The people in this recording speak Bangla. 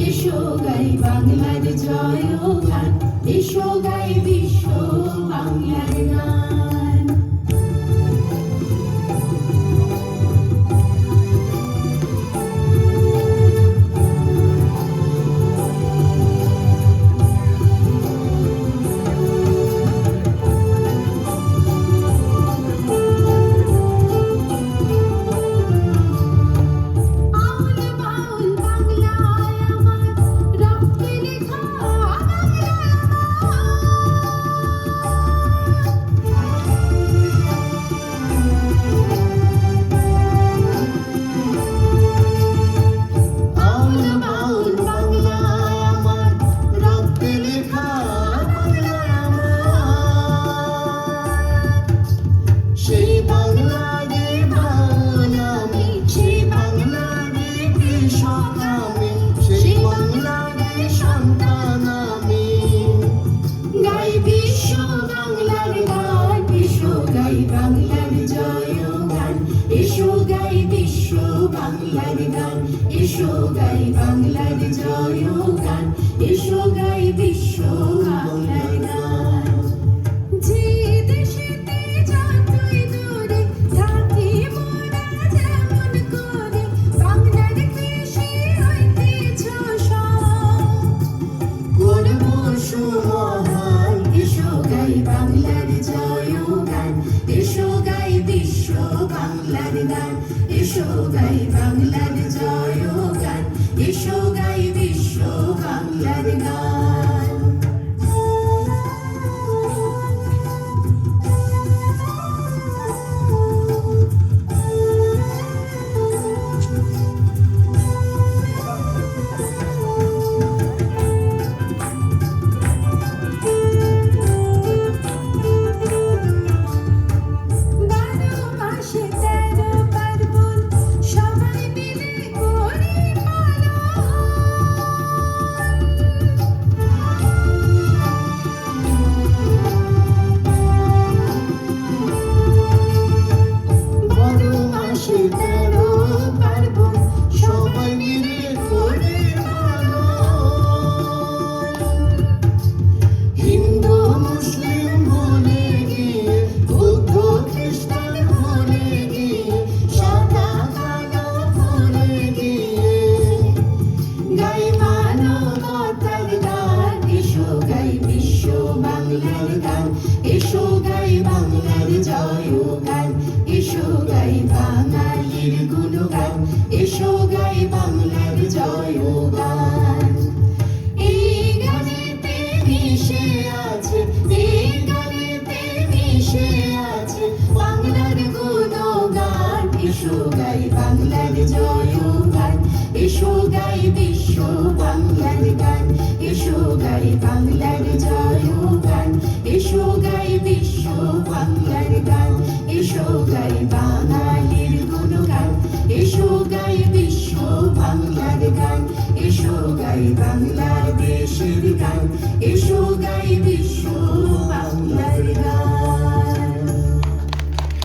এসো গাই বাংলার জয়গান, এসো গাই বিশ্ব বাংলার গান। বাংলার জয়গান, এসো গাই বিশ্ব বাংলার গান, এসো গাই বাংলার জয়গান, এসো গাই বিশ্ব বাংলার গান। যে দেশেতে যতই দূরে থাকি মোরা যেমন করে, বাংলার কৃষি ঐতিহ্য করব সুমহান। এসো গাই বাংলার জয়গান, এসো গাই বিশ্ব বাংলার গান, এসো গাই বাংলার জয়গান, এসো গাই বিশ্ব বাংলার গান। এসো গাই বাংলার জয়গান, এসো গাই বাঙালির গুণগান, এসো গাই বাংলার জয়গান। এই গানেতে মিশে আছে, এই গানেতে মিশে আছে বাংলার গুণগান। এসো গাই বাংলার জয়গান, এসো গাই বিশ্ব বাংলার গান, এসো গাই বাংলার জয়গান, এসো গাই বিশ্ব বাংলার গান, এসো গাই বাঙালির গুণগান, এসো গাই বিশ্ব বাংলার গান, এসো গাই বাংলাদেশের গান, এসো গাই বিশ্ব